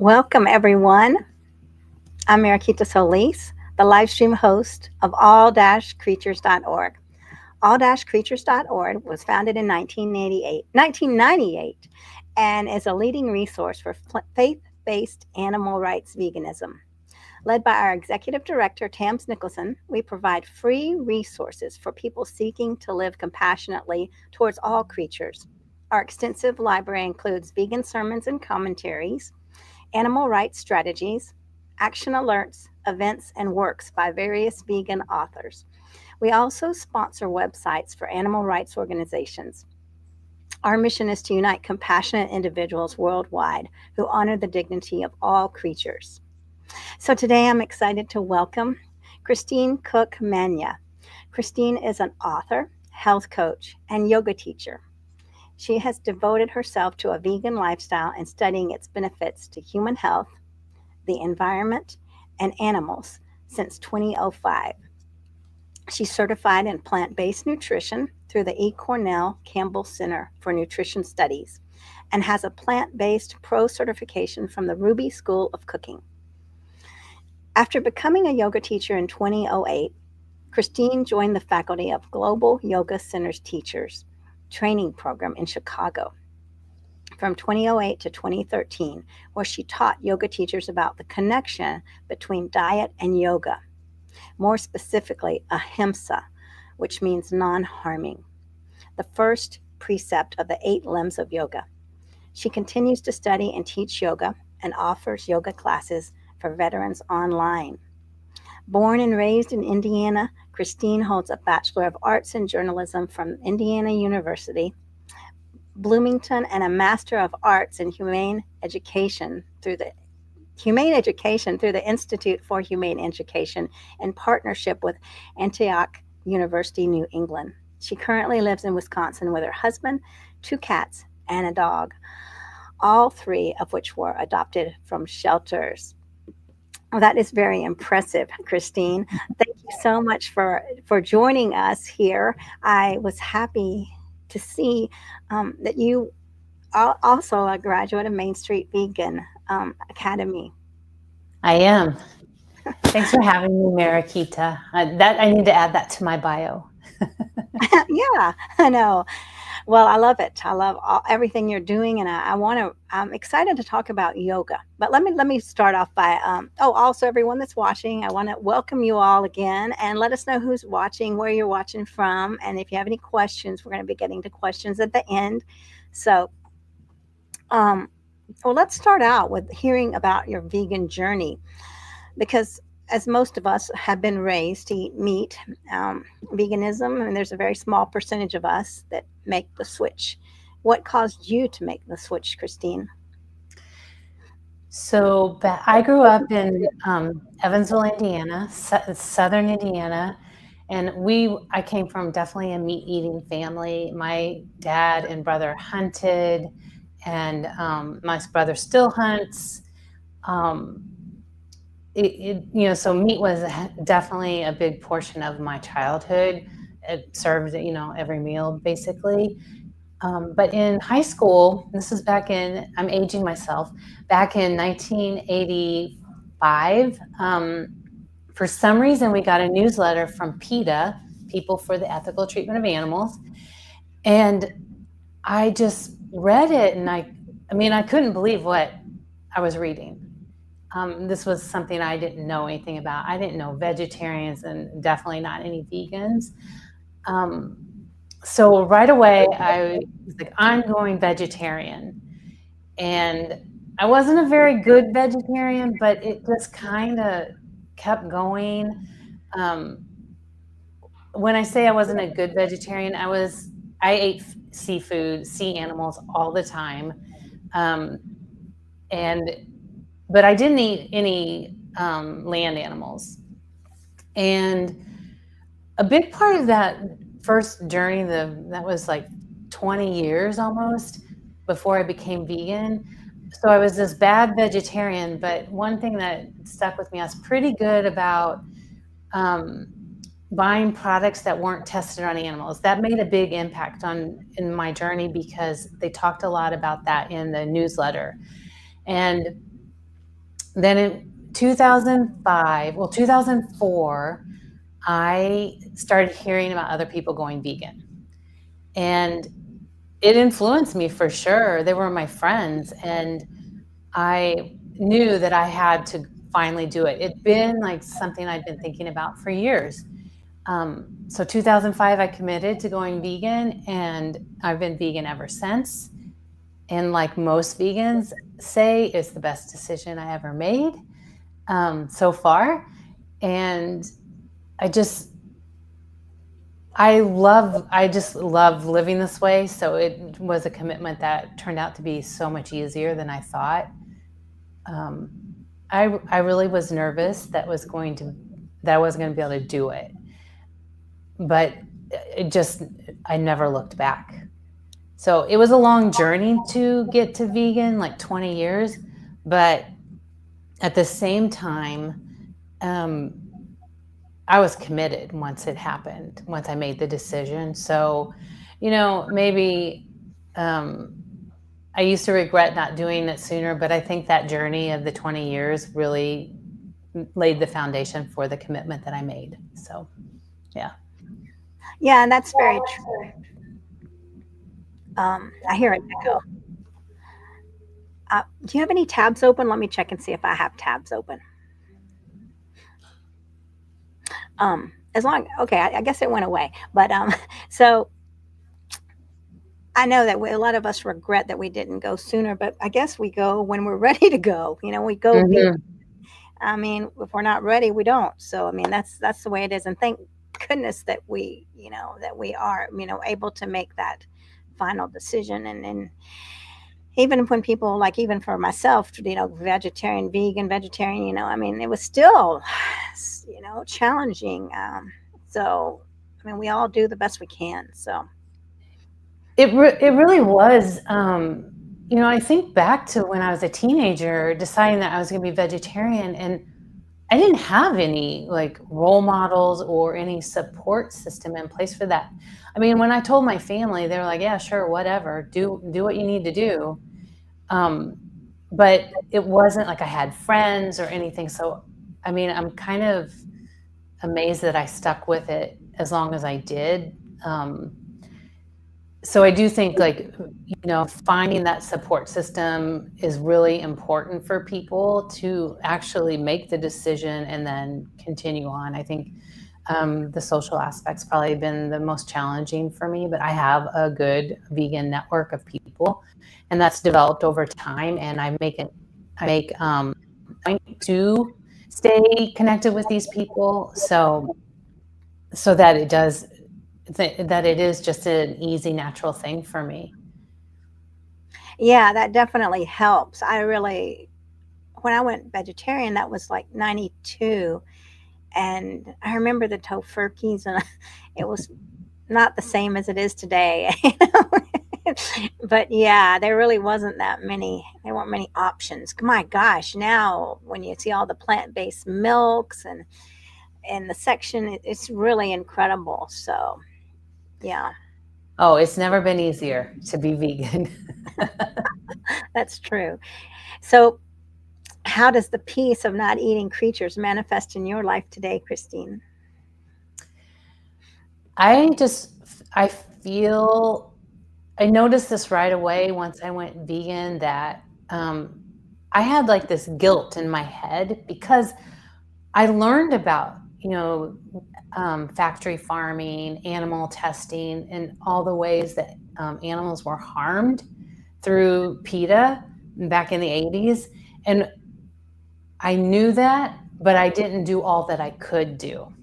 Welcome, everyone. I'm Mariquita Solis, the live stream host of all-creatures.org. All-creatures.org was founded in 1998, and is a leading resource for faith-based animal rights veganism. Led by our executive director, Tams Nicholson, we provide free resources for people seeking to live compassionately towards all creatures. Our extensive library includes vegan sermons and commentaries, animal rights strategies, action alerts, events, and works by various vegan authors. We also sponsor websites for animal rights organizations. Our mission is to unite compassionate individuals worldwide who honor the dignity of all creatures. So today I'm excited to welcome Christine Cook Mania. Christine is an author, health coach, and yoga teacher. She has devoted herself to a vegan lifestyle and studying its benefits to human health, the environment, and animals since 2005. She's certified in plant-based nutrition through the eCornell Campbell Center for Nutrition Studies and has a plant-based pro certification from the Rouxbe School of Cooking. After becoming a yoga teacher in 2008, Christine joined the faculty of Global Yoga Center's Teachers Training Program in Chicago from 2008 to 2013, where she taught yoga teachers about the connection between diet and yoga, more specifically ahiṃsā, which means non-harming, the first precept of the 8 limbs of yoga. She continues to study and teach yoga and offers yoga classes for veterans online. Born and raised in Indiana, Christine holds a Bachelor of Arts in Journalism from Indiana University, Bloomington, and a Master of Arts in Humane Education through the Institute for Humane Education in partnership with Antioch University, New England. She currently lives in Wisconsin with her husband, 2 cats, and a dog, all 3 of which were adopted from shelters. Well, that is very impressive, Christine. Thank you so much for joining us here. I was happy to see that you are also a graduate of Main Street Vegan Academy. I am. Thanks for having me, Mariquita. I need to add that to my bio. Yeah, I know. Well, I love it. I love everything you're doing, and I'm excited to talk about yoga. But let me start off by also everyone that's watching, I want to welcome you all again, and let us know who's watching, where you're watching from, and if you have any questions. We're going to be getting to questions at the end. So, well, let's start out with hearing about your vegan journey, because as most of us have been raised to eat meat, veganism, and there's a very small percentage of us that make the switch. What caused you to make the switch, Christine? So I grew up in Evansville, Indiana, southern Indiana, and I came from definitely a meat-eating family. My dad and brother hunted, and my brother still hunts. So meat was definitely a big portion of my childhood. It served, every meal basically. But in high school, I'm aging myself, back in 1985, for some reason we got a newsletter from PETA, People for the Ethical Treatment of Animals. And I just read it, and I couldn't believe what I was reading. This was something I didn't know anything about. I didn't know vegetarians, and definitely not any vegans. So right away, I was like, I'm going vegetarian. And I wasn't a very good vegetarian, but it just kind of kept going. When I say I wasn't a good vegetarian, I ate seafood, sea animals all the time. But I didn't eat any land animals. And a big part of that first journey, that was like 20 years almost before I became vegan. So I was this bad vegetarian, but one thing that stuck with me, I was pretty good about buying products that weren't tested on animals. That made a big impact in my journey, because they talked a lot about that in the newsletter. And then in 2004, I started hearing about other people going vegan. And it influenced me for sure. They were my friends, and I knew that I had to finally do it. It'd been like something I'd been thinking about for years. So 2005, I committed to going vegan, and I've been vegan ever since. And like most vegans say, it's the best decision I ever made so far. And I just love living this way. So it was a commitment that turned out to be so much easier than I thought. I really was nervous that I wasn't going to be able to do it, but I never looked back. So it was a long journey to get to vegan, like 20 years, but at the same time, I was committed once it happened, once I made the decision. So, maybe I used to regret not doing it sooner, but I think that journey of the 20 years really laid the foundation for the commitment that I made. So, yeah. Yeah, and that's very true. I hear an echo. Do you have any tabs open? Let me check and see if I have tabs open. As long, okay, I guess it went away. But so I know that a lot of us regret that we didn't go sooner, but I guess we go when we're ready to go. We go. Mhm. I mean, if we're not ready, we don't. So I mean, that's the way it is. And thank goodness that we are able to make that final decision. And even when people, like, even for myself, vegetarian, vegetarian, I mean, it was still challenging. So I mean, we all do the best we can. So It really was. I think back to when I was a teenager, deciding that I was going to be vegetarian, and I didn't have any like role models or any support system in place for that. I mean, when I told my family, they were like, "Yeah, sure, whatever. Do what you need to do." Um, but it wasn't like I had friends or anything. So, I mean, I'm kind of amazed that I stuck with it as long as I did. So I do think, like, finding that support system is really important for people to actually make the decision and then continue on. I think the social aspect's probably been the most challenging for me, but I have a good vegan network of people, and that's developed over time. And I make point to stay connected with these people, so that it is just an easy, natural thing for me. yeah, that definitely helps. When I went vegetarian, that was like 92. And I remember the tofurkeys, and it was not the same as it is today. But yeah, there really wasn't that many. There weren't many options. My gosh, now when you see all the plant-based milks and in the section, it's really incredible. So yeah, Oh, it's never been easier to be vegan. that's true. So how does the peace of not eating creatures manifest in your life today, Christine? I feel I noticed this right away once I went vegan, that I had like this guilt in my head because I learned about, factory farming, animal testing, and all the ways that animals were harmed through PETA back in the 80s. And I knew that, but I didn't do all that I could do.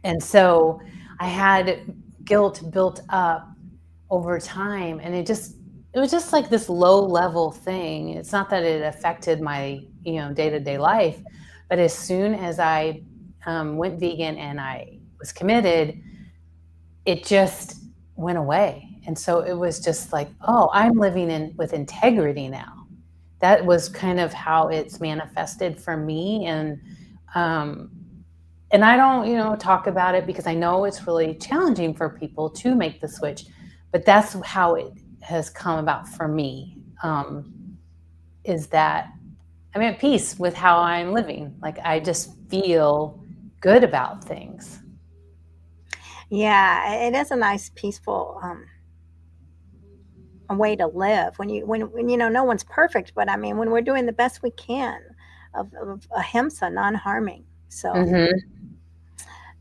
And so I had guilt built up over time, and it was just like this low level thing. It's not that it affected my, day-to-day life, but as soon as I went vegan and I was committed, it just went away. And so it was just like, oh, I'm living with integrity now. That was kind of how it's manifested for me. And I don't, talk about it because I know it's really challenging for people to make the switch, but that's how it has come about for me. Is that I'm at peace with how I'm living. Like I just feel good about things. Yeah, it is a nice, peaceful a way to live when you know no one's perfect, but I mean when we're doing the best we can of ahimsa, non-harming. So Mm-hmm.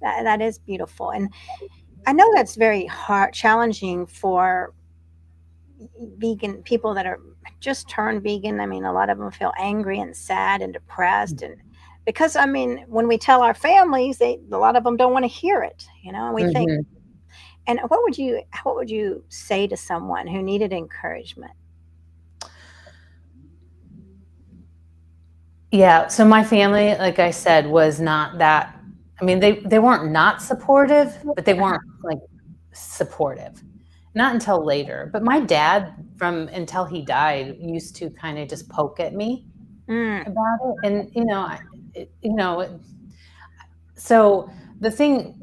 that is beautiful, and I know that's very hard, challenging for vegan people that are just turned vegan. I mean, a lot of them feel angry and sad and depressed, and because I mean, when we tell our families, a lot of them don't want to hear it, you know. And we think, Mm-hmm. and what would you say to someone who needed encouragement? Yeah. So my family, like I said, was not that. I mean, they weren't not supportive, but they weren't like supportive. Not until later. But my dad, from until he died, used to kind of just poke at me Mm, about it, and so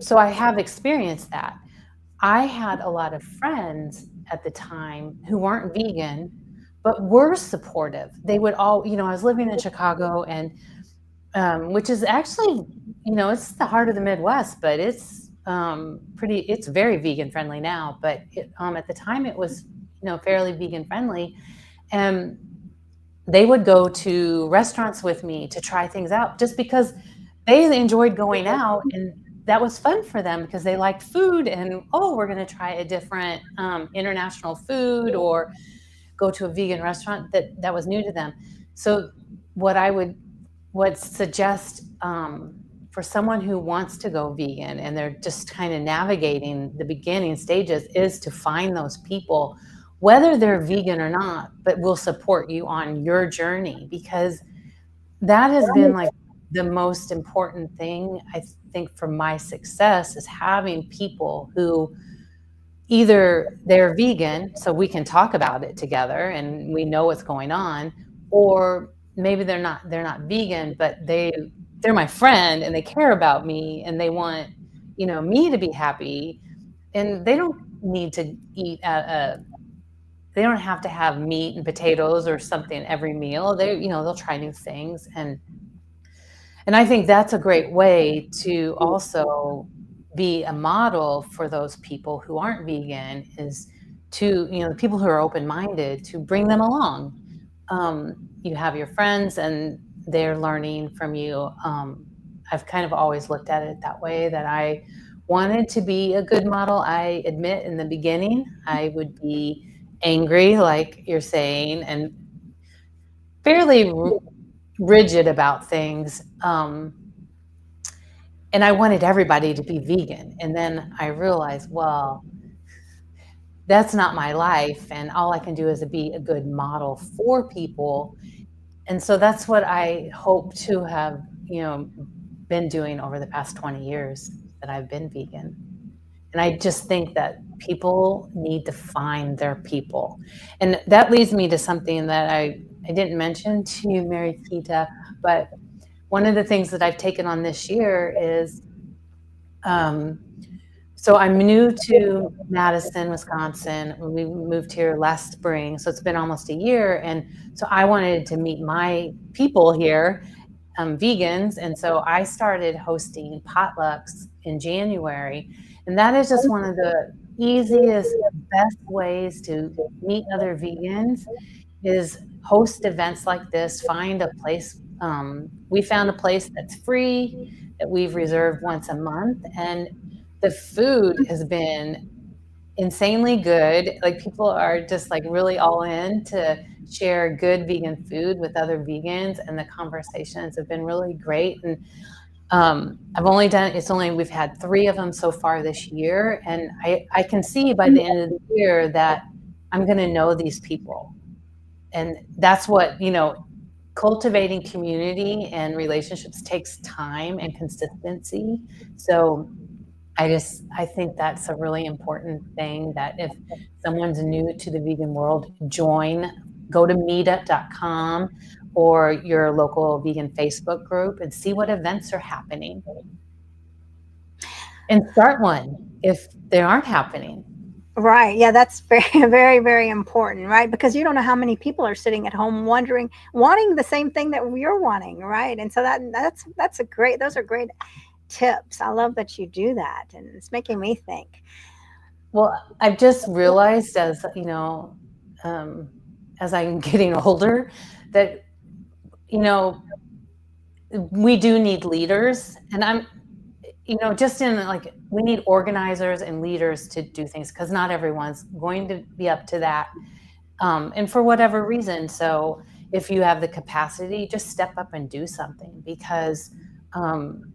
so I have experienced that. I had a lot of friends at the time who weren't vegan, but were supportive. They would all, I was living in Chicago, and which is actually, it's the heart of the Midwest, but it's very vegan friendly now. But at the time, it was, fairly vegan friendly, and they would go to restaurants with me to try things out, just because they enjoyed going out, and that was fun for them because they liked food, and oh, we're going to try a different international food, or go to a vegan restaurant that was new to them. So what I would suggest, for someone who wants to go vegan and they're just kind of navigating the beginning stages, is to find those people, whether they're vegan or not, but will support you on your journey, because that has been like the most important thing, I think, for my success, is having people who either they're vegan so we can talk about it together and we know what's going on, or maybe they're not vegan, but they're my friend and they care about me and they want, me to be happy, and they don't need to eat they don't have to have meat and potatoes or something every meal. They'll try new things, and I think that's a great way to also be a model for those people who aren't vegan, is to, the people who are open-minded, to bring them along. You have your friends and they're learning from you. I've kind of always looked at it that way, that I wanted to be a good model. I admit in the beginning, I would be angry, like you're saying, and fairly rigid about things. And I wanted everybody to be vegan. And then I realized, well, that's not my life. And all I can do is be a good model for people. And so that's what I hope to have, been doing over the past 20 years that I've been vegan. And I just think that people need to find their people. And that leads me to something that I didn't mention to you, Mary Kita, but one of the things that I've taken on this year is, so I'm new to Madison, Wisconsin. We moved here last spring, so it's been almost a year. And so I wanted to meet my people here, vegans. And so I started hosting potlucks in January. And that is just one of the easiest, best ways to meet other vegans, is host events like this. Find a place. We found a place that's free, that we've reserved once a month, and the food has been insanely good. Like, people are just like really all in to share good vegan food with other vegans, and the conversations have been really great. And we've had 3 of them so far this year, and I can see by the end of the year that I'm going to know these people. And that's what, cultivating community and relationships takes time and consistency. So I think that's a really important thing, that if someone's new to the vegan world, go to meetup.com or your local vegan Facebook group and see what events are happening, and start one if they aren't happening. Right. Yeah, that's very, very, very important, right? Because you don't know how many people are sitting at home wondering, wanting the same thing that you're wanting, right? And so that's a great, those are great tips. I love that you do that, and it's making me think. Well, I've just realized as, you know, as I'm getting older that, you know, we do need leaders. And I'm, you know, just in like, we need organizers and leaders to do things because not everyone's going to be up to that. And for whatever reason. So if you have the capacity, just step up and do something because um,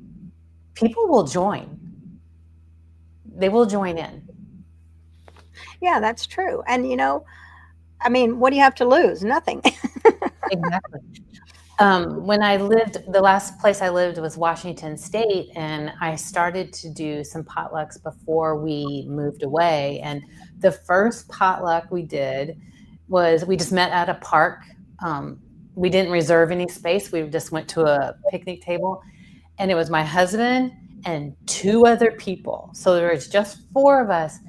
people will join. They will join in. Yeah, that's true. And I mean, what do you have to lose? Nothing. Exactly. When I lived, the last place I lived was Washington State, and I started to do some potlucks before we moved away. And the first potluck we did was we just met at a park. We didn't reserve any space. We just went to a picnic table, and it was my husband and two other people. So there was just four of us,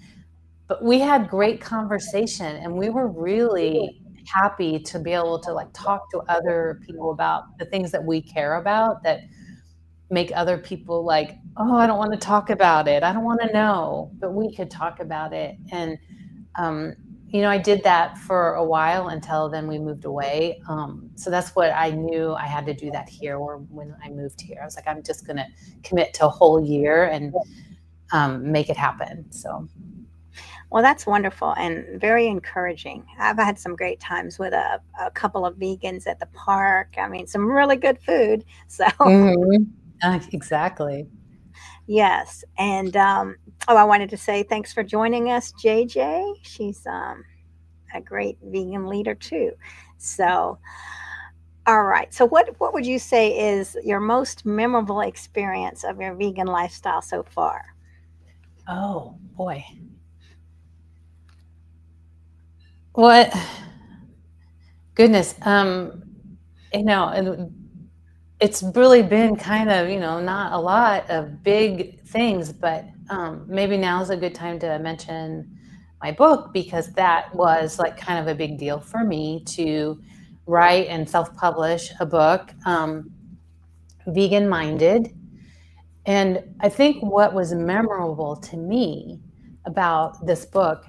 but we had great conversation, and we were really happy to be able to like talk to other people about the things that we care about that make other people like, oh, I don't want to talk about it, I don't want to know, but we could talk about it. And um, you know, I did that for a while until then we moved away. So that's what I knew I had to do that here. Or when I moved here, I was like, I'm just going to commit to a whole year and make it happen. So Well, that's wonderful and very encouraging. I've had some great times with a couple of vegans at the park. I mean, some really good food. So, mhm. Exactly. yes. And oh, I wanted to say thanks for joining us, JJ. She's a great vegan leader too. So, all right. So, what would you say is your most memorable experience of your vegan lifestyle so far? Oh boy. What goodness. You know, and it's really been kind of, you know, not a lot of big things, but maybe now is a good time to mention my book because that was like kind of a big deal for me to write and self-publish a book, vegan minded. And I think what was memorable to me about this book,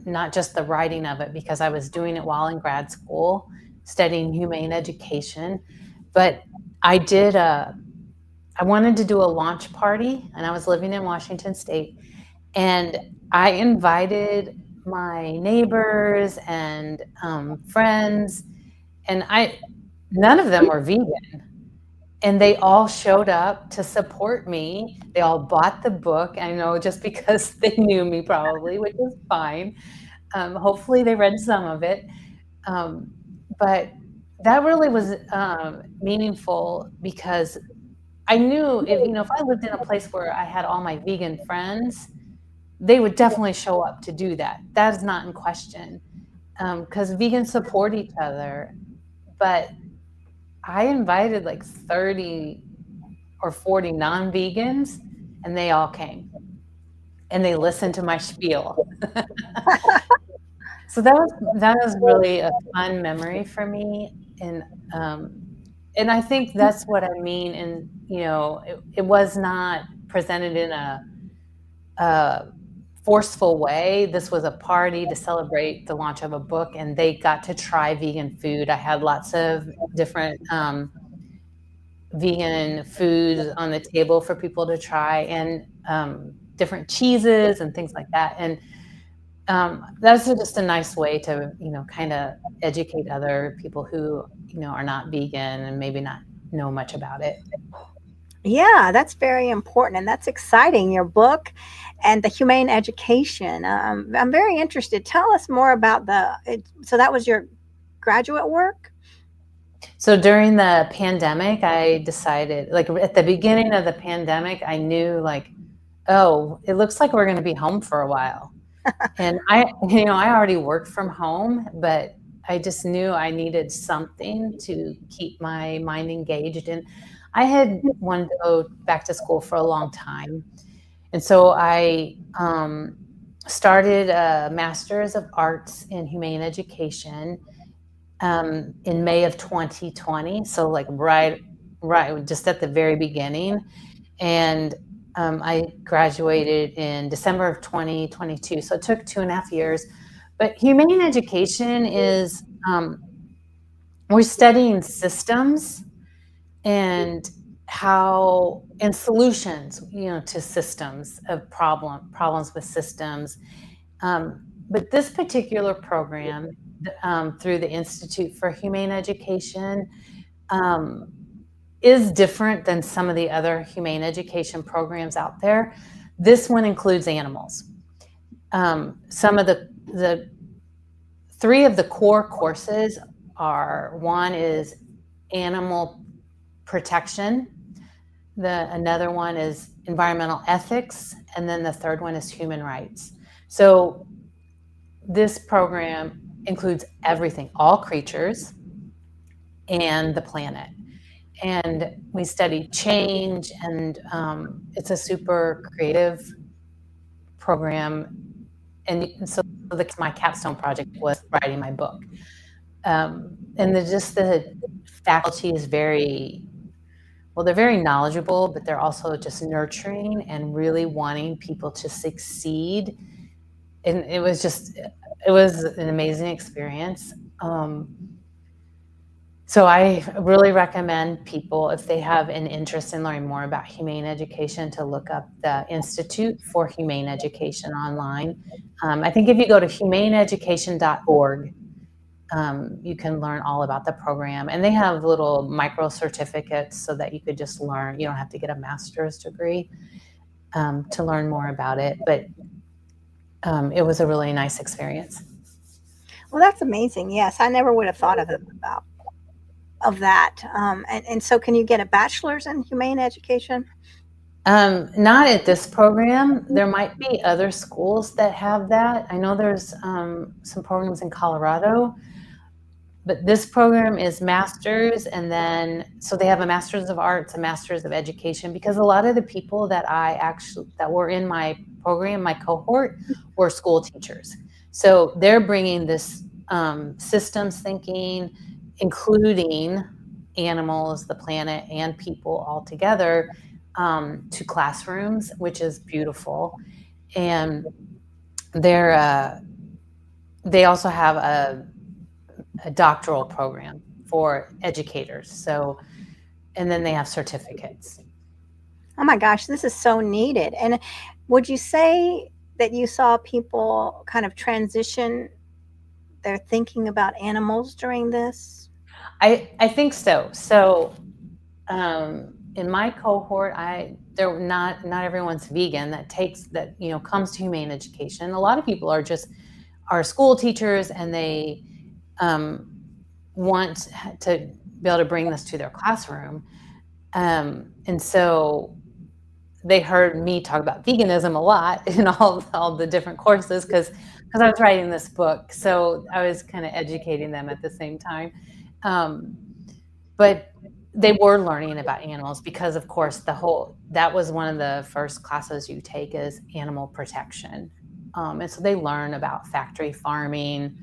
not just the writing of it, because I was doing it while in grad school, studying humane education, but I did I wanted to do a launch party, and I was living in Washington State, and I invited my neighbors and friends, and none of them were vegan, and they all showed up to support me. They all bought the book. I know just because they knew me probably, which is fine. Hopefully they read some of it. Um, but that really was meaningful because I knew if, you know, if I lived in a place where I had all my vegan friends, they would definitely show up to do that. That is not in question because vegans support each other. But I invited like 30 or 40 non-vegans, and they all came and they listened to my spiel. So that was really a fun memory for me, um, and I think that's what I mean. And you know, it was not presented in a forceful way. This was a party to celebrate the launch of a book, and they got to try vegan food. I had lots of different vegan foods on the table for people to try, and different cheeses and things like that. And that's just a nice way to, you know, kind of educate other people who, you know, are not vegan and maybe not know much about it. Yeah, that's very important and that's exciting. Your book and the humane education. I'm very interested. Tell us more about so that was your graduate work? So during the pandemic, I decided, like at the beginning of the pandemic, I knew like, oh, it looks like we're going to be home for a while. And you know, I already worked from home, but I just knew I needed something to keep my mind engaged. And I had wanted to go back to school for a long time. And so I started a Master's of Arts in Humane Education in May of 2020. So like right just at the very beginning. And I graduated in December of 2022. So it took 2.5 years. But humane education is, we're studying systems and solutions, to systems of problems with systems. But this particular program, through the Institute for Humane Education, is different than some of the other humane education programs out there. This one includes animals. Some of the 3 of the core courses are, one is animal protection, another one is environmental ethics, and then the third one is human rights. So this program includes everything, all creatures and the planet. And we study change, and it's a super creative program. And so my capstone project was writing my book. And the faculty is they're very knowledgeable, but they're also just nurturing and really wanting people to succeed. And it was an amazing experience. So I really recommend people, if they have an interest in learning more about humane education, to look up the Institute for Humane Education online. I think if you go to humaneeducation.org, you can learn all about the program. And they have little micro certificates so that you could just learn. You don't have to get a master's degree to learn more about it. But it was a really nice experience. Well, that's amazing. Yes, I never would have thought of that. And so can you get a bachelor's in humane education? Not at this program. There might be other schools that have that. I know there's some programs in Colorado, but this program is master's, and then so they have a master's of arts, a master's of education, because a lot of the people that were in my program, my cohort, were school teachers. So they're bringing this systems thinking, including animals, the planet, and people all together, to classrooms, which is beautiful. And they also have a doctoral program for educators. So, and then they have certificates. Oh my gosh, this is so needed. And would you say that you saw people kind of transition their thinking about animals during this? I think so. So, in my cohort, not everyone's vegan that comes to humane education. A lot of people are school teachers, and they want to be able to bring this to their classroom. And so they heard me talk about veganism a lot in all the different courses because I was writing this book. So I was kind of educating them at the same time. But they were learning about animals because, of course, that was one of the first classes you take is animal protection. And so they learn about factory farming,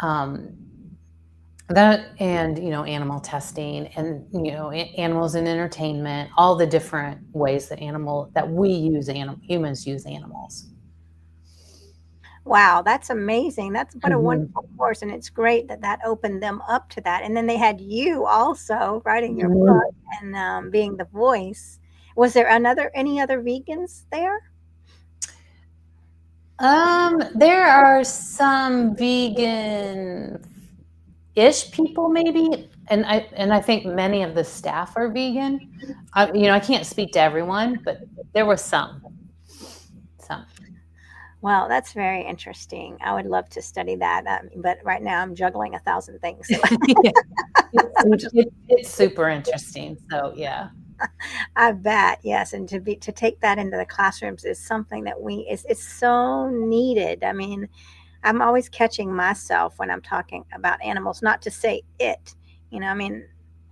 animal testing, and animals in entertainment, all the different ways that humans use animals. Wow, that's amazing. That's what a wonderful course, and it's great that opened them up to that. And then they had you also writing your book and being the voice. Was there any other vegans there? There are some vegan-ish people, maybe, and I think many of the staff are vegan. I can't speak to everyone, but there were some. Well, that's very interesting. I would love to study that, but right now I'm juggling 1,000 things. So. Yeah. It's super interesting. So yeah. I bet, yes, and to take that into the classrooms is something that it's so needed. I mean, I'm always catching myself when I'm talking about animals, not to say it, I mean,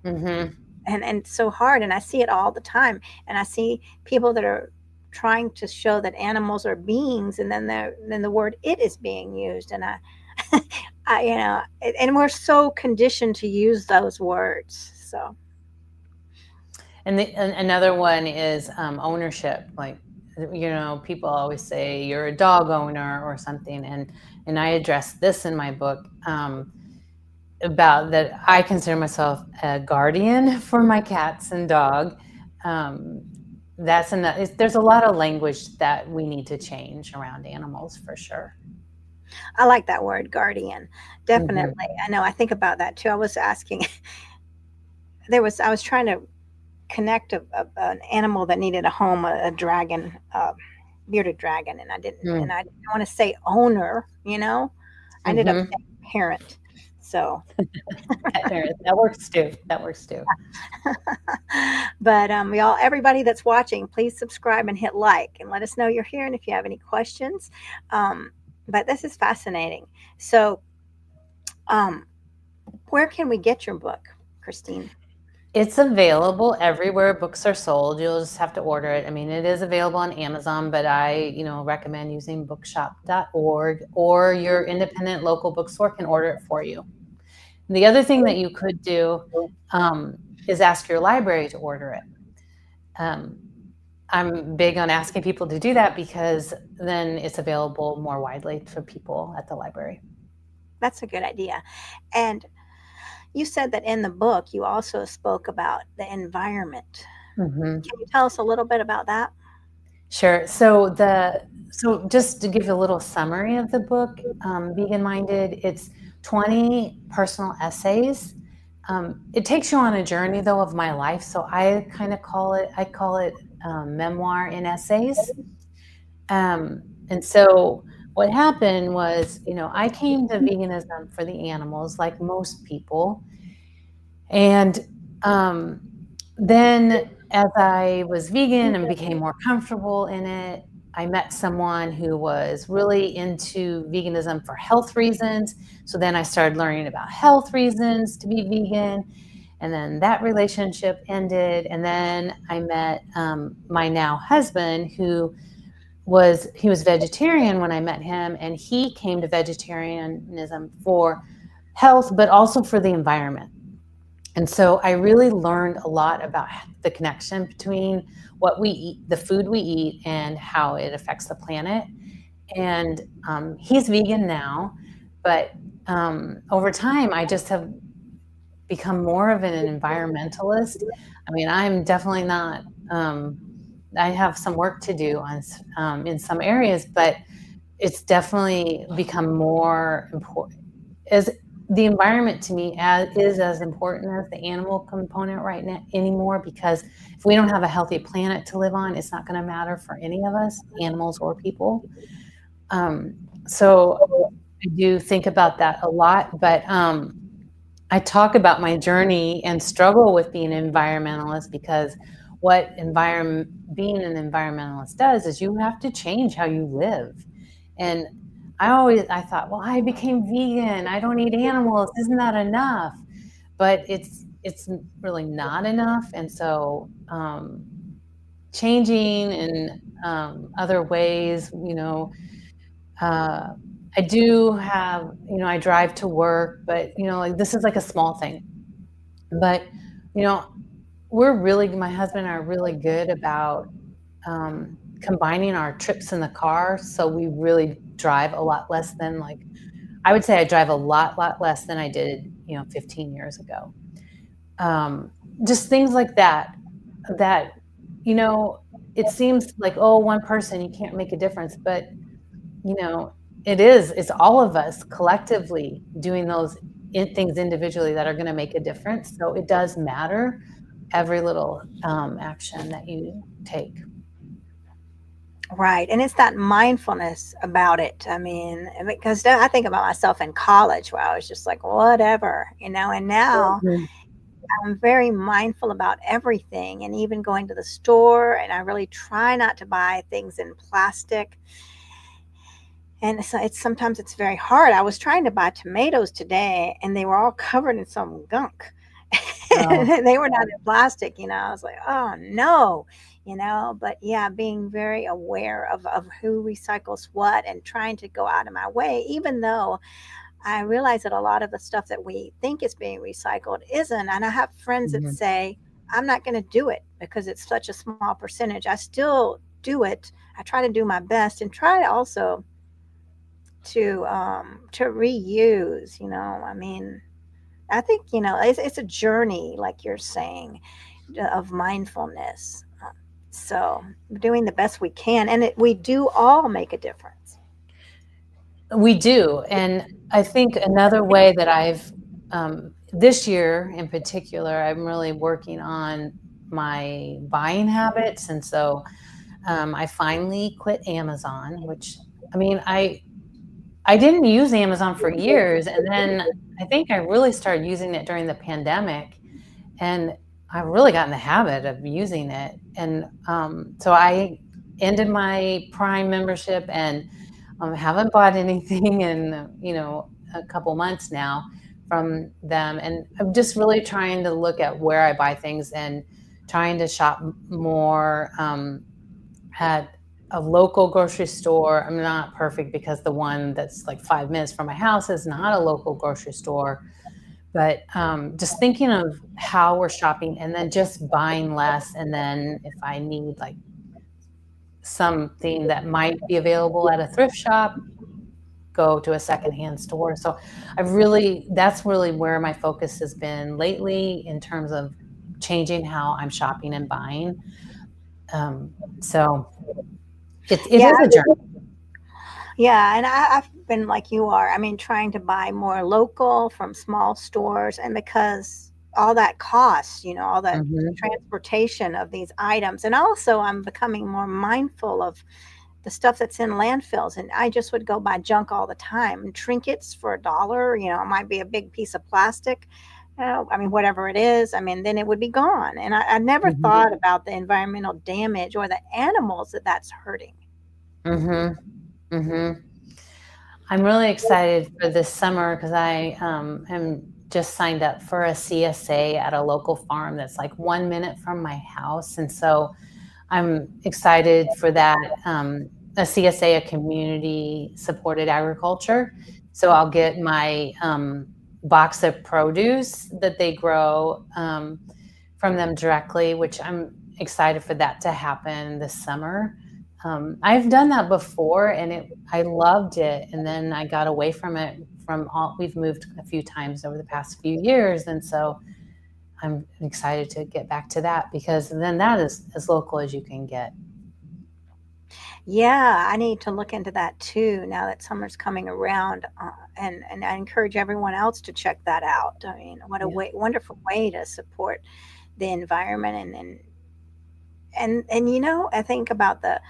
and it's so hard, and I see it all the time, and I see people that are trying to show that animals are beings, and then the word "it" is being used, and and we're so conditioned to use those words. So, and another one is ownership. Like, people always say you're a dog owner or something, and I address this in my book. About that, I consider myself a guardian for my cats and dog. There's a lot of language that we need to change around animals for sure. I like that word, guardian. Definitely. Mm-hmm. I know. I think about that too. I was asking. I was trying to connect an animal that needed a home, a dragon, bearded dragon, and I didn't want to say owner. I ended up saying parent. So that works too. But everybody that's watching, please subscribe and hit like, and let us know you're here, and if you have any questions. But this is fascinating. So, where can we get your book, Christine? It's available everywhere books are sold. You'll just have to order it. I mean, it is available on Amazon, but I, recommend using bookshop.org, or your independent local bookstore can order it for you. And the other thing that you could do is ask your library to order it. I'm big on asking people to do that because then it's available more widely to people at the library. That's a good idea. And you said that in the book, you also spoke about the environment. Mm-hmm. Can you tell us a little bit about that? Sure. So just to give you a little summary of the book, Vegan Minded, it's 20 personal essays. It takes you on a journey, though, of my life. So I call it memoir in essays. And so what happened was, I came to veganism for the animals, like most people. And then as I was vegan and became more comfortable in it, I met someone who was really into veganism for health reasons. So then I started learning about health reasons to be vegan. And then that relationship ended. And then I met my now husband, who was vegetarian when I met him. And he came to vegetarianism for health, but also for the environment. And so I really learned a lot about the connection between what we eat, the food we eat, and how it affects the planet. And he's vegan now, but over time, I just have become more of an environmentalist. I mean, I'm definitely not. I have some work to do on in some areas, but it's definitely become more important. As the environment to me is as important as the animal component right now anymore, because if we don't have a healthy planet to live on, it's not going to matter for any of us, animals or people. So I do think about that a lot, but I talk about my journey and struggle with being an environmentalist, because what being an environmentalist does is you have to change how you live. And I thought, well, I became vegan, I don't eat animals, isn't that enough? But it's really not enough. And so changing in other ways, I do have, I drive to work, but like, this is like a small thing. But my husband and I are really good about combining our trips in the car. So we really drive a lot less than, I would say I drive a lot less than I did, 15 years ago. Just things like that, it seems like, oh, one person, you can't make a difference. But, it's all of us collectively doing those things individually that are going to make a difference. So it does matter, every little action that you take. Right. And it's that mindfulness about it. I mean, because I think about myself in college, where I was just like, whatever, and now I'm very mindful about everything, and even going to the store, and I really try not to buy things in plastic. And so sometimes it's very hard. I was trying to buy tomatoes today, and they were all covered in some gunk. Oh. They were not in plastic, you know. I was like, oh no, you know. But yeah, being very aware of who recycles what and trying to go out of my way, even though I realize that a lot of the stuff that we think is being recycled isn't. And I have friends that Mhm. say, I'm not going to do it because it's such a small percentage. I still do it. I try to do my best and try also to reuse, you know. I mean, I think, you know, it's a journey, like you're saying, of mindfulness. So doing the best we can, and we do all make a difference. We do, and I think another way that I've, this year in particular, I'm really working on my buying habits, and so, I finally quit Amazon, which, I mean, I didn't use Amazon for years, and then I think I really started using it during the pandemic, and I really got in the habit of using it, and, so I ended my Prime membership and haven't bought anything in, a couple months now from them. And I'm just really trying to look at where I buy things and trying to shop more at a local grocery store. I'm not perfect because the one that's like 5 minutes from my house is not a local grocery store. But just thinking of how we're shopping and then just buying less. And then if I need like something that might be available at a thrift shop, go to a secondhand store. So that's really where my focus has been lately in terms of changing how I'm shopping and buying. So it Yeah, is a journey. yeah, and I've been like you are. I mean, trying to buy more local from small stores, and because all that costs, you know, all that Mhm, transportation of these items, and also I'm becoming more mindful of the stuff that's in landfills. And I just would go buy junk all the time, and trinkets for $1. You know, it might be a big piece of plastic. I mean, whatever it is, I mean, then it would be gone. And I never mhm, thought about the environmental damage or the animals that that's hurting. mhm, mhm. I'm really excited for this summer because I am just signed up for a CSA at a local farm that's like 1 minute from my house, and so I'm excited for that. A CSA, a community supported agriculture. So I'll get my box of produce that they grow from them directly, which I'm excited for that to happen this summer. I've done that before and I loved it. And then I got away from it we've moved a few times over the past few years. And so I'm excited to get back to that because then that is as local as you can get. Yeah, I need to look into that too now that summer's coming around. And I encourage everyone else to check that out. I mean, what a Yeah. wonderful way to support the environment. And you know, I think about the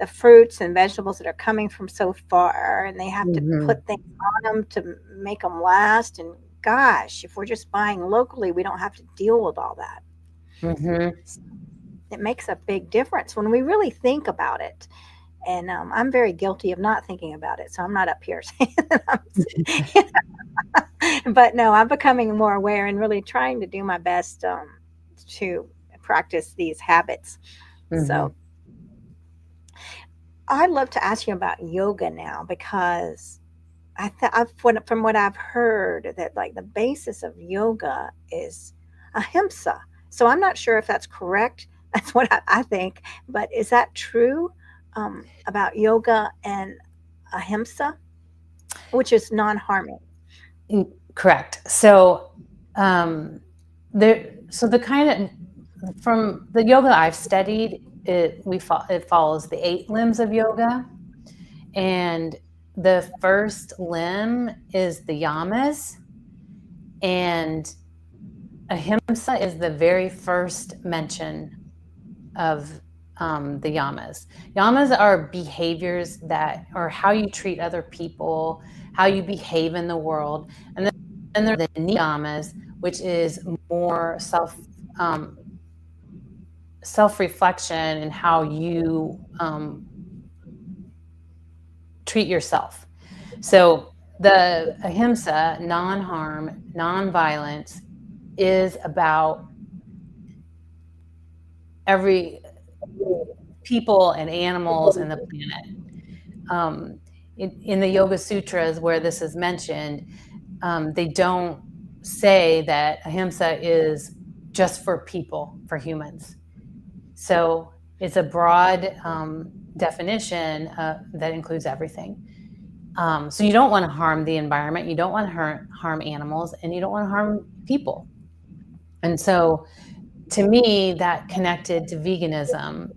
fruits and vegetables that are coming from so far, and they have to Mhm. put things on them to make them last. And gosh, if we're just buying locally, we don't have to deal with all that. Mhm. It makes a big difference when we really think about it. And I'm very guilty of not thinking about it, so I'm not up here saying that but no, I'm becoming more aware and really trying to do my best to practice these habits. So Mhm. I'd love to ask you about yoga now because from what I've heard that like the basis of yoga is ahimsa. So I'm not sure if that's correct. That's what I think. But is that true about yoga and ahimsa, which is non-harming? Correct. So, the kind of from the yoga I've studied, it follows the 8 limbs of yoga, and the first limb is the yamas, and ahimsa is the very first mention of the yamas. Yamas are behaviors that, or how you treat other people, how you behave in the world, and there are the niyamas, which is more um, self reflection and how you treat yourself. So the ahimsa, non harm, non violence, is about every people and animals and the planet. In the Yoga Sutras, where this is mentioned, they don't say that ahiṃsā is just for people, for humans. So it's a broad definition that includes everything. So you don't want to harm the environment, you don't want to harm animals, and you don't want to harm people. And so to me, that connected to veganism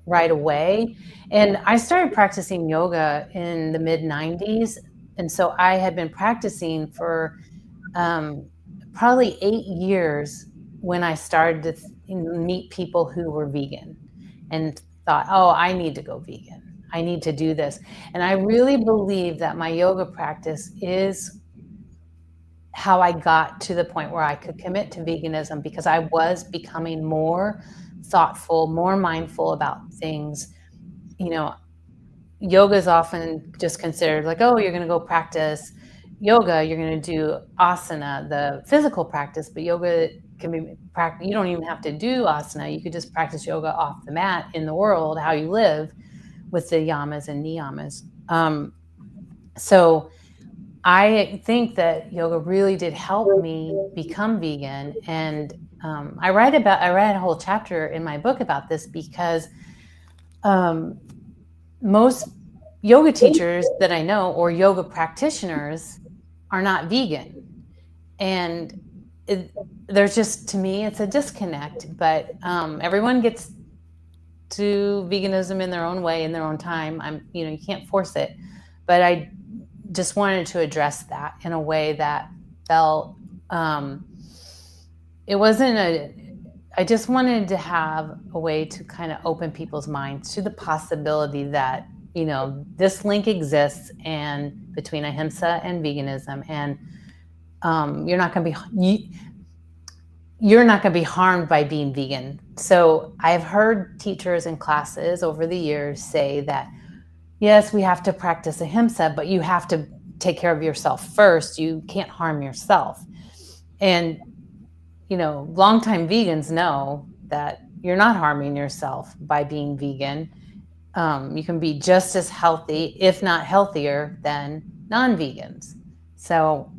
right away. And I started practicing yoga in the mid-90s. And so I had been practicing for probably 8 years when I started to meet people who were vegan and thought, oh, I need to go vegan. I need to do this. And I really believe that my yoga practice is how I got to the point where I could commit to veganism, because I was becoming more thoughtful, more mindful about things. You know, yoga is often just considered like, oh, you're going to go practice yoga, you're going to do asana, the physical practice, but yoga can be practiced. You don't even have to do asana. You could just practice yoga off the mat in the world, how you live, with the yamas and niyamas. So I think that yoga really did help me become vegan. And I read a whole chapter in my book about this, because most yoga teachers that I know, or yoga practitioners, are not vegan. And there's just, to me, it's a disconnect. But everyone gets to veganism in their own way, in their own time. You can't force it. But I just wanted to address that in a way that felt, it wasn't I just wanted to have a way to kind of open people's minds to the possibility that, this link exists, and between ahiṃsā and veganism, and you're not going to be harmed by being vegan. So I've heard teachers in classes over the years say that, yes, we have to practice ahiṃsā, but you have to take care of yourself first. You can't harm yourself. And, longtime vegans know that you're not harming yourself by being vegan. You can be just as healthy, if not healthier, than non-vegans. So,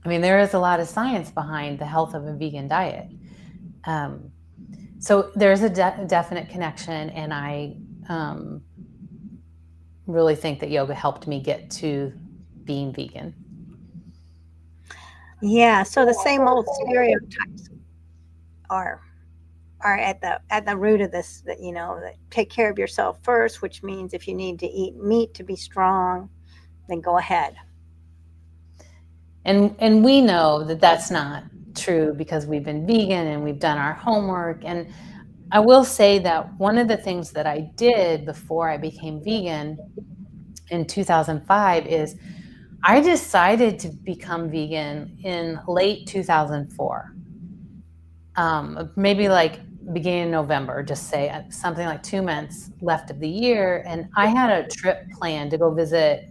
there is a lot of science behind the health of a vegan diet. So there's a definite connection, and I really think that yoga helped me get to being vegan. Yeah, so the same old stereotypes are at the root of this, that that take care of yourself first, which means if you need to eat meat to be strong, then go ahead. And we know that that's not true, because we've been vegan and we've done our homework. And I will say that one of the things that I did before I became vegan in 2005 is I decided to become vegan in late 2004. Maybe like beginning of November, just say something like 2 months left of the year. And I had a trip planned to go visit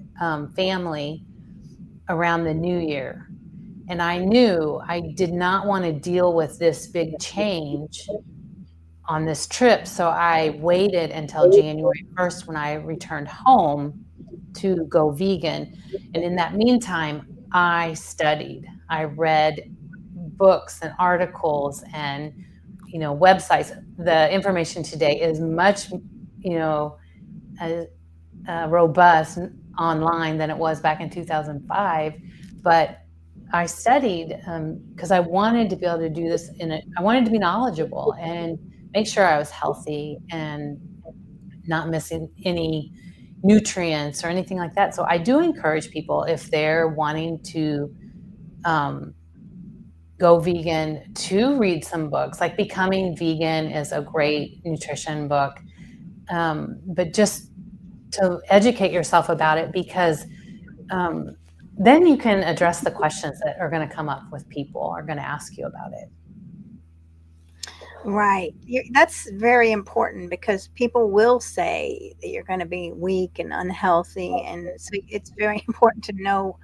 family around the new year. And I knew I did not want to deal with this big change on this trip. So I waited until January 1st, when I returned home, to go vegan. And in that meantime, I studied. I read books and articles and websites. The information today is much robust online than it was back in 2005. But I studied because I wanted to be able to do this I wanted to be knowledgeable and make sure I was healthy and not missing any nutrients or anything like that. So I do encourage people, if they're wanting to go vegan, to read some books. Like Becoming Vegan is a great nutrition book, but just to educate yourself about it, because then you can address the questions that are going to come up with people are going to ask you about it. Right. That's very important, because people will say that you're going to be weak and unhealthy. And so it's very important to know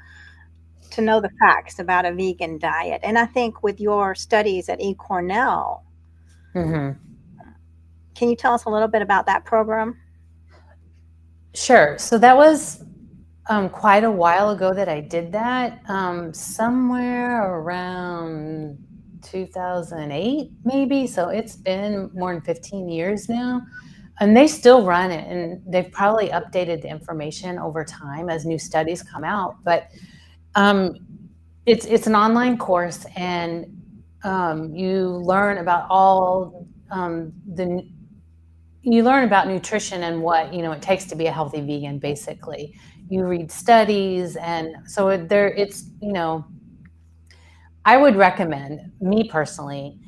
the facts about a vegan diet. And I think with your studies at eCornell, Mm-hmm. Can you tell us a little bit about that program? Sure. So that was quite a while ago that I did that, somewhere around 2008, maybe. So it's been more than 15 years now. And they still run it, and they've probably updated the information over time as new studies come out. But it's an online course, and you learn about all the you learn about nutrition and what it takes to be a healthy vegan. Basically, you read studies, and so it's I would recommend, me personally,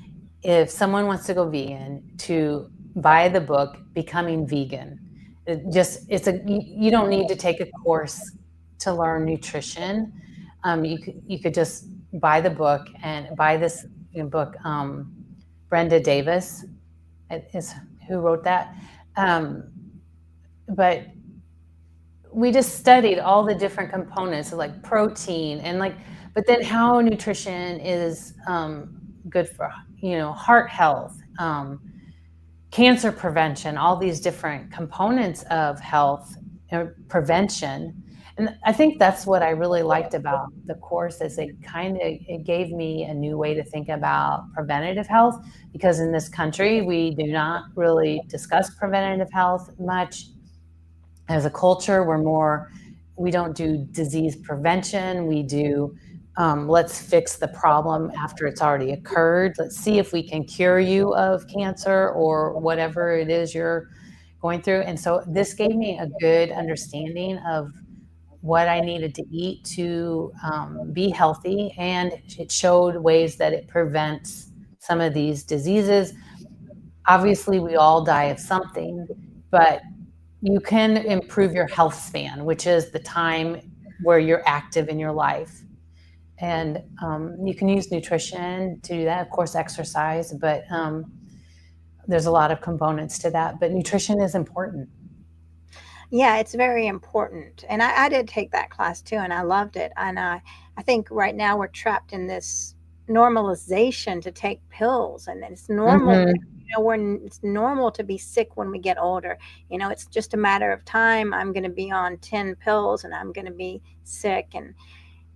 if someone wants to go vegan, to buy the book Becoming Vegan. You don't need to take a course to learn nutrition. You could just buy the book and buy this book. Brenda Davis is who wrote that. But we just studied all the different components of like protein and but then how nutrition is good for heart health, cancer prevention, all these different components of health prevention. And I think that's what I really liked about the course, is it gave me a new way to think about preventative health, because in this country we do not really discuss preventative health much. As a culture, we don't do disease prevention. We do let's fix the problem after it's already occurred. Let's see if we can cure you of cancer or whatever it is you're going through. And so this gave me a good understanding of what I needed to eat to be healthy, and it showed ways that it prevents some of these diseases. Obviously, we all die of something, but you can improve your health span, which is the time where you're active in your life. And you can use nutrition to do that, of course, exercise, but there's a lot of components to that. But nutrition is important. Yeah, it's very important. And I did take that class too, and I loved it. And I think right now we're trapped in this normalization to take pills, and it's normal. Mm-hmm. It's normal to be sick when we get older. It's just a matter of time. I'm going to be on 10 pills and I'm going to be sick. And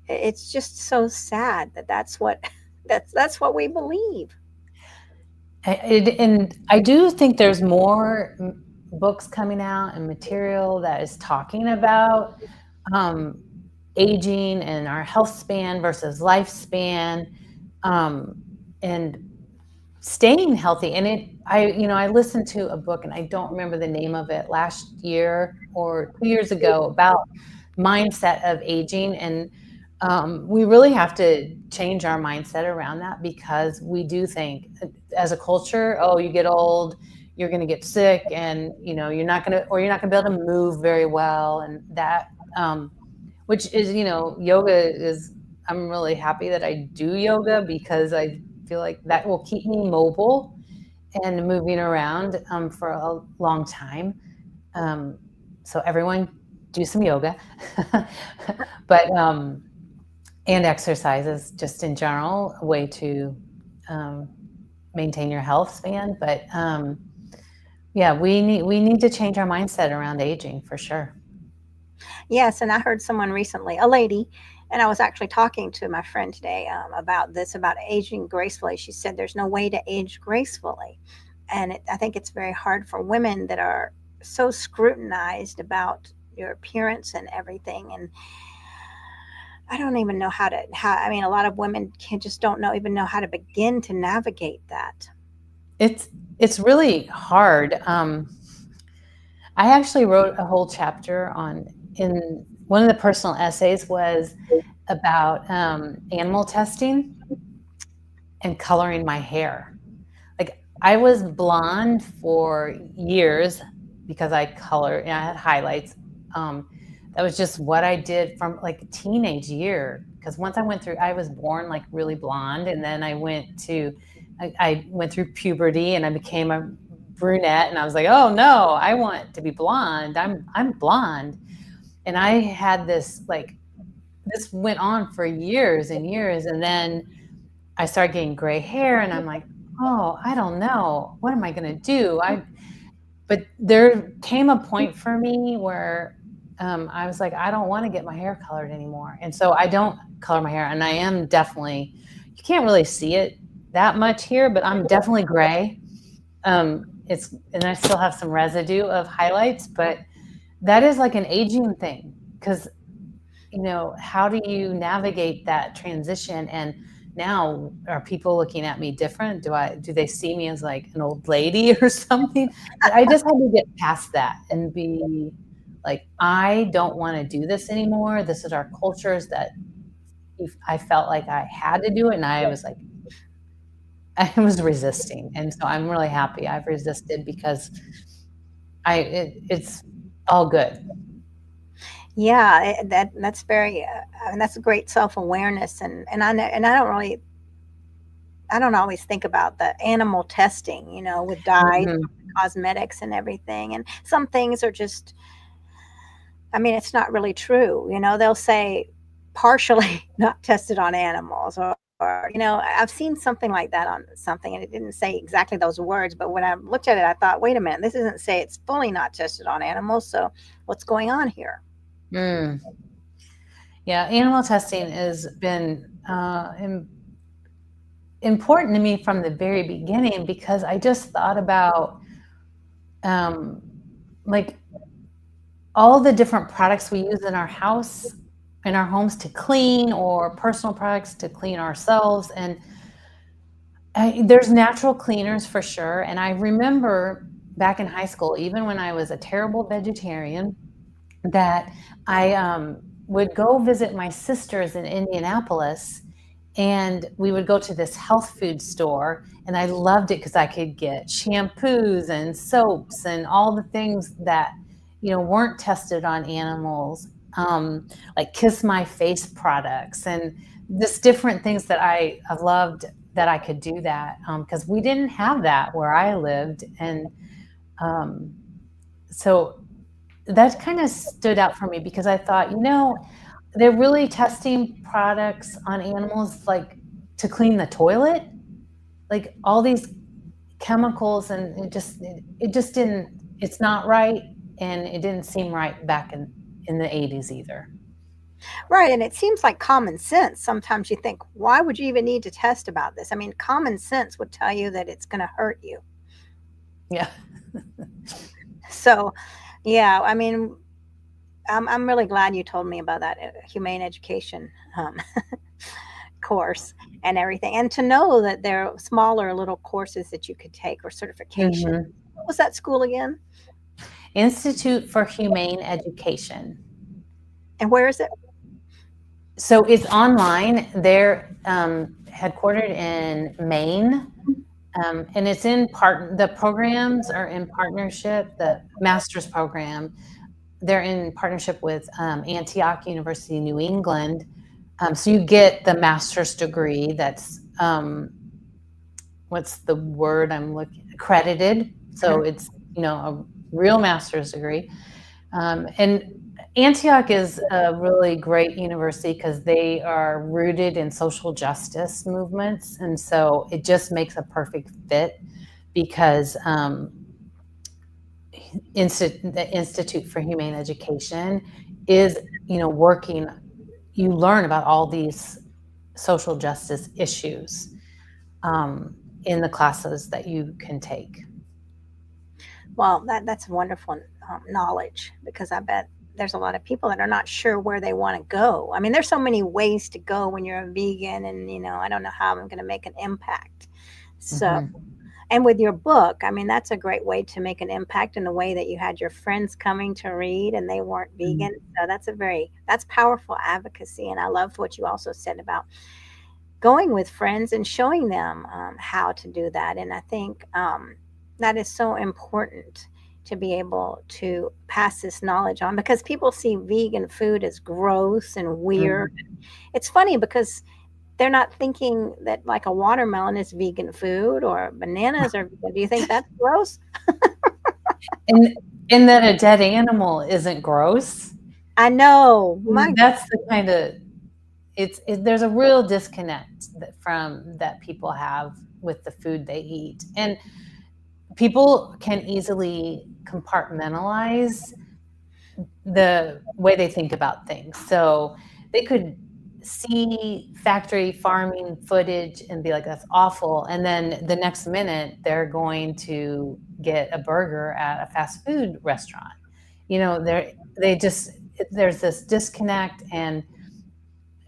it's just so sad that that's what we believe. And I do think there's more books coming out and material that is talking about aging and our health span versus lifespan, and staying healthy. And I listened to a book, and I don't remember the name of it, last year or 2 years ago, about mindset of aging. And we really have to change our mindset around that, because we do think as a culture, oh, you get old, you're going to get sick, and you're not going to be able to move very well. And that, which is, yoga is, I'm really happy that I do yoga, because I feel like that will keep me mobile and moving around for a long time. So everyone do some yoga, but and exercises just in general, a way to maintain your health span. But yeah, we need to change our mindset around aging, for sure. Yes, and I heard someone recently, a lady, and I was actually talking to my friend today about this, about aging gracefully. She said there's no way to age gracefully. And I think it's very hard for women that are so scrutinized about your appearance and everything. And I don't even know I mean, a lot of women just don't even know how to begin to navigate that. It's really hard. I actually wrote a whole chapter in one of the personal essays was about animal testing and coloring my hair. Like, I was blonde for years because I had highlights. That was just what I did from like a teenage year. Because once I was born like really blonde, and then I went through puberty and I became a brunette, and I was like, oh no, I want to be blonde. I'm blonde. And I had this went on for years and years. And then I started getting gray hair, and I'm like, oh, I don't know. What am I going to do? But there came a point for me where I was like, I don't want to get my hair colored anymore. And so I don't color my hair. And I am definitely, you can't really see it that much here, but I'm definitely gray. And I still have some residue of highlights, but that is like an aging thing. Because, how do you navigate that transition? And now, are people looking at me different? Do they see me as like an old lady or something? But I just had to get past that and be like, I don't want to do this anymore. This is our cultures that if I felt like I had to do it, and I was like, I was resisting. And so I'm really happy I've resisted because it's all good. Yeah, that's very, and that's a great self-awareness, and I don't always think about the animal testing, with dyes, Mhm. cosmetics, and everything. And some things are just, I mean, it's not really true. They'll say partially not tested on animals, or I've seen something like that on something, and it didn't say exactly those words. But when I looked at it, I thought, wait a minute, this doesn't say it's fully not tested on animals. So what's going on here? Mm. Yeah, animal testing has been important to me from the very beginning because I just thought about um, like all the different products we use in our homes to clean, or personal products to clean ourselves. And there's natural cleaners for sure. And I remember back in high school, even when I was a terrible vegetarian, that I would go visit my sisters in Indianapolis, and we would go to this health food store, and I loved it because I could get shampoos and soaps and all the things that weren't tested on animals, like Kiss My Face products and just different things that I loved, that I could do that because we didn't have that where I lived. And um, so that kind of stood out for me because I thought, they're really testing products on animals, like to clean the toilet, like all these chemicals, and it just didn't, it's not right, and it didn't seem right back in the 80s either. Right, and it seems like common sense. Sometimes you think, why would you even need to test about this? I mean, common sense would tell you that it's going to hurt you. Yeah. So, yeah, I mean, I'm really glad you told me about that humane education course and everything, and to know that there are smaller little courses that you could take, or certification. Hmm. What was that school again? Institute for Humane Education. And where is it? So it's online. They're headquartered in Maine. And it's the programs are in partnership, the master's program, they're in partnership with Antioch University, New England. So you get the master's degree that's, what's the word I'm looking, accredited. So Mhm. it's, a real master's degree. And Antioch is a really great university because they are rooted in social justice movements. And so it just makes a perfect fit because the Institute for Humane Education is, working, you learn about all these social justice issues in the classes that you can take. Well, that's wonderful knowledge, because I bet there's a lot of people that are not sure where they want to go. I mean, there's so many ways to go when you're a vegan, and I don't know how I'm going to make an impact. So, Mhm. and with your book, I mean, that's a great way to make an impact, in the way that you had your friends coming to read and they weren't Mhm. vegan. So that's powerful advocacy. And I loved what you also said about going with friends and showing them how to do that. And I think that is so important, to be able to pass this knowledge on, because people see vegan food as gross and weird. Mhm. It's funny because they're not thinking that, like, a watermelon is vegan food, or bananas are vegan. Do you think that's gross? And and that a dead animal isn't gross. I know. My That's the kind of, there's a real disconnect from that people have with the food they eat. And people can easily compartmentalize the way they think about things. So they could see factory farming footage and be like, that's awful. And then the next minute, they're going to get a burger at a fast food restaurant. You know, there's this disconnect. And,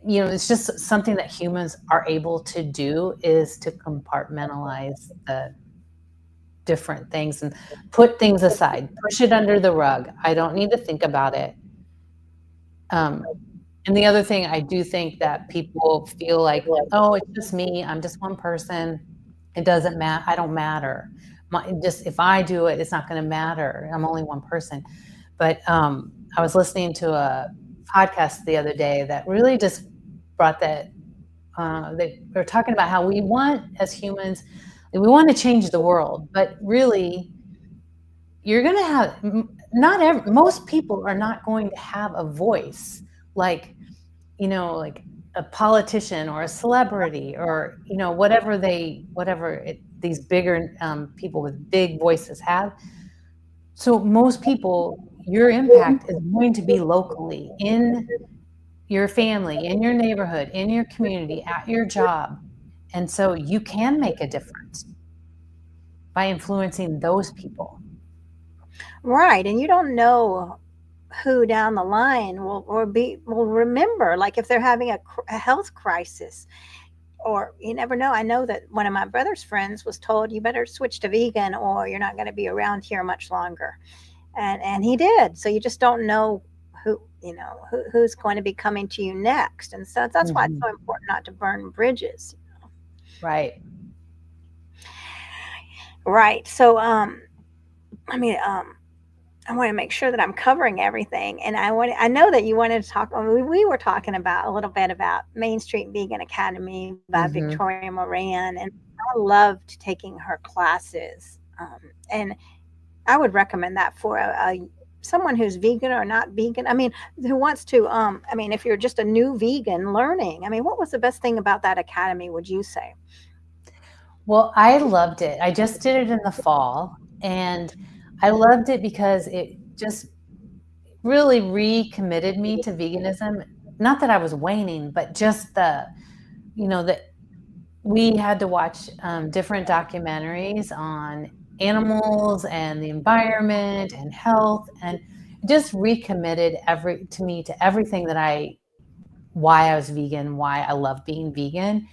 you know, it's just something that humans are able to do, is to compartmentalize the different things and put things aside, push it under the rug. I don't need to think about it. And the other thing, I do think that people feel like, oh, it's just me. I'm just one person. It doesn't matter. I don't matter. Just if I do it, it's not going to matter. I'm only one person. But I was listening to a podcast the other day that really just brought that. They were talking about how we want, as humans, we want to change the world, but really, you're going to have most people are not going to have a voice like, you know, like a politician or a celebrity, or, you know, these bigger people with big voices have. So most people, your impact is going to be locally, in your family, in your neighborhood, in your community, at your job. And so you can make a difference by influencing those people. Right. And you don't know who down the line will remember, like if they're having a health crisis, or you never know. I know that one of my brother's friends was told, you better switch to vegan or you're not going to be around here much longer. And he did. So you just don't know who's going to be coming to you next. And so that's why it's so important not to burn bridges. Right. Right. So I want to make sure that I'm covering everything. And I know that you wanted to talk, we were talking about a little bit about Main Street Vegan Academy by Victoria Moran. And I loved taking her classes. And I would recommend that for someone who's vegan or not vegan. I mean, who wants to, if you're just a new vegan learning, what was the best thing about that academy, would you say? Well, I loved it. I just did it in the fall, and I loved it because it just really recommitted me to veganism. Not that I was waning, but just that we had to watch different documentaries on animals and the environment and health, and it just recommitted to me to everything why I was vegan, why I love being vegan.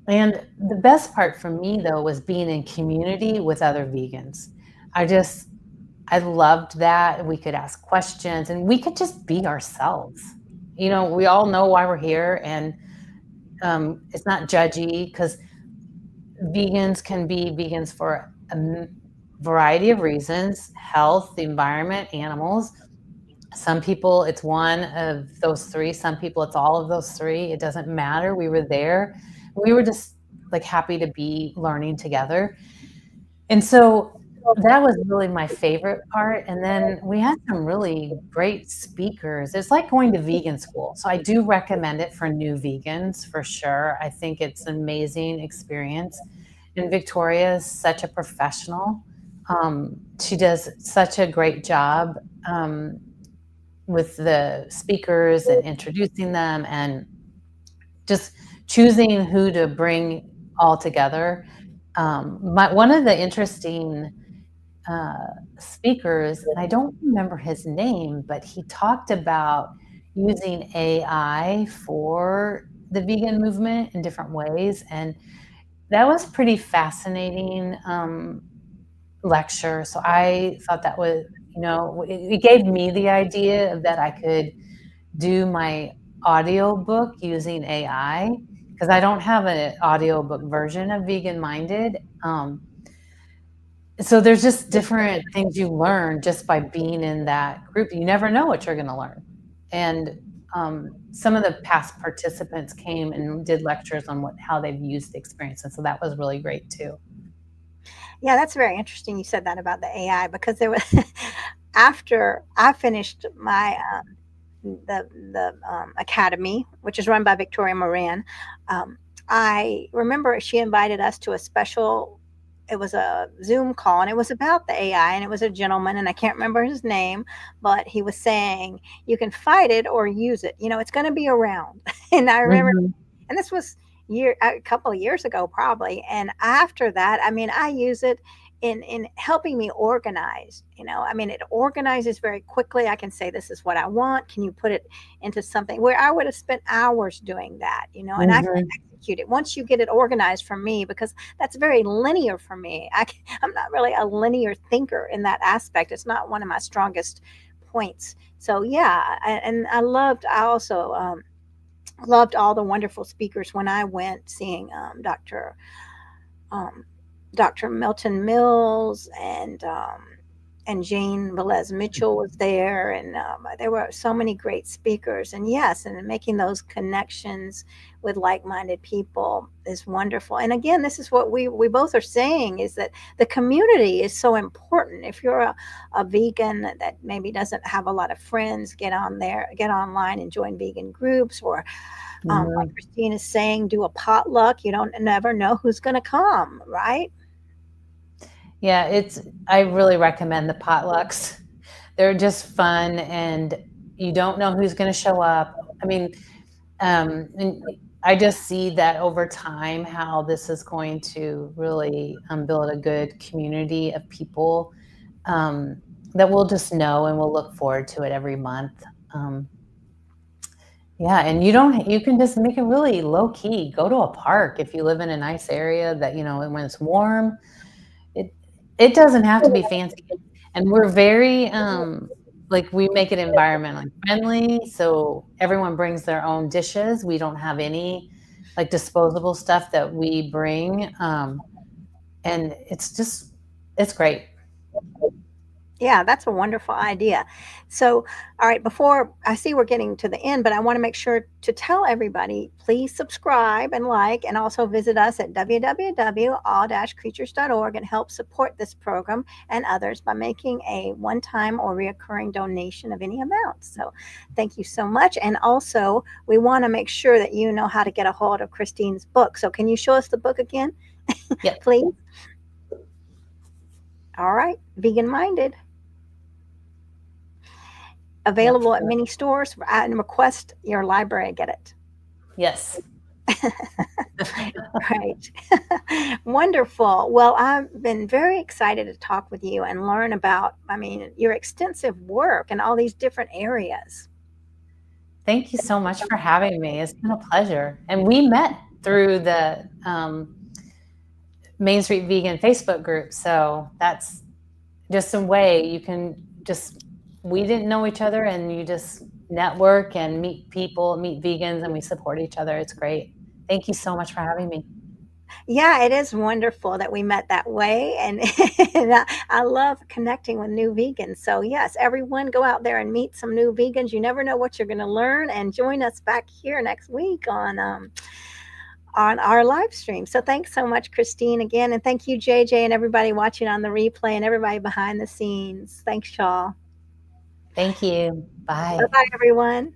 And the best part for me, though, was being in community with other vegans. I loved that. We could ask questions and we could just be ourselves. We all know why we're here, and it's not judgy, because vegans can be vegans for a variety of reasons: health, the environment, animals. Some people, it's one of those three. Some people, it's all of those three. It doesn't matter. We were there. We were just like happy to be learning together. And so that was really my favorite part. And then we had some really great speakers. It's like going to vegan school. So I do recommend it for new vegans, for sure. I think it's an amazing experience. And Victoria is such a professional. She does such a great job with the speakers and introducing them, and just choosing who to bring all together. One of the interesting speakers, and I don't remember his name, but he talked about using AI for the vegan movement in different ways. And that was pretty fascinating lecture. So I thought that was, it gave me the idea that I could do my audiobook using AI, because I don't have an audiobook version of Vegan Minded. So there's just different things you learn just by being in that group. You never know what you're going to learn. And some of the past participants came and did lectures on how they've used the experience. And so that was really great too. Yeah, that's very interesting. You said that about the AI, because there was after I finished my the academy, which is run by Victoria Moran. I remember she invited us to a special, it was a Zoom call, and it was about the AI, and it was a gentleman, and I can't remember his name, but he was saying, you can fight it or use it. It's going to be around. And I remember, Mhm. and this was a couple of years ago probably. And after that, I mean, I use it in helping me organize. I mean, it organizes very quickly. I can say, this is what I want. Can you put it into something where I would have spent hours doing that, and I can Mhm. execute it once you get it organized for me, because that's very linear for me. I'm not really a linear thinker in that aspect. It's not one of my strongest points. So yeah, and I also loved all the wonderful speakers when I went, seeing um, Dr. Milton Mills, and Jane Velez Mitchell was there, and there were so many great speakers. And yes, and making those connections with like-minded people is wonderful. And again, this is what we both are saying, is that the community is so important. If you're a vegan that maybe doesn't have a lot of friends, get online and join vegan groups, or like Mhm. Christine is saying, do a potluck. You don't never know who's going to come, right? Yeah, I really recommend the potlucks. They're just fun, and you don't know who's going to show up. I mean, and I just see that over time how this is going to really build a good community of people that we'll just know and we'll look forward to it every month. Um, yeah, and you can just make it really low key. Go to a park if you live in a nice area that, and when it's warm, it it doesn't have to be fancy. And we're very like we make it environmentally friendly, so everyone brings their own dishes. We don't have any like disposable stuff that we bring. And it's great. Yeah, that's a wonderful idea. So, all right, before I see we're getting to the end, but I want to make sure to tell everybody, please subscribe and like, and also visit us at www.all-creatures.org, and help support this program and others by making a one-time or reoccurring donation of any amount. So, thank you so much. And also, we want to make sure that you know how to get a hold of Christine's book. So, can you show us the book again, Yep. please? All right, Vegan Minded. Yep. Available at many stores, and request your library get it. Yes. Right. Wonderful. Well, I've been very excited to talk with you and learn about, I mean, your extensive work in all these different areas. Thank you so much for having me. It's been a pleasure. And we met through the Main Street Vegan Facebook group. So that's just a way you can just, we didn't know each other, and you just network and meet people, meet vegans, and we support each other. It's great. Thank you so much for having me. Yeah, it is wonderful that we met that way. And, and I love connecting with new vegans. So, yes, everyone go out there and meet some new vegans. You never know what you're going to learn. And join us back here next week on our live stream. So thanks so much, Christine, again. And thank you, JJ, and everybody watching on the replay, and everybody behind the scenes. Thanks, y'all. Thank you. Bye Bye. bye, everyone.